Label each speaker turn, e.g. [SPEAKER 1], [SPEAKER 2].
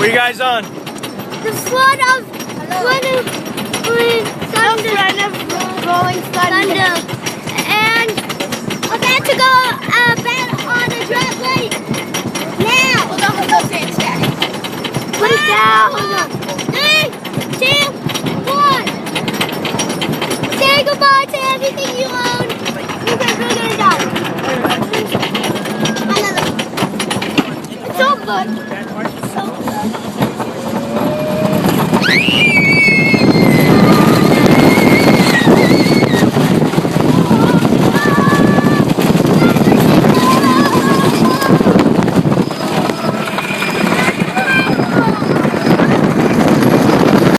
[SPEAKER 1] What are you guys on?
[SPEAKER 2] The flood of thunder. Rolling thunder. And about to go on a drought lake. Now. Hold on, put it down. 3, 2, 1. Say goodbye to everything you own. We're gonna die. Another. It's so good.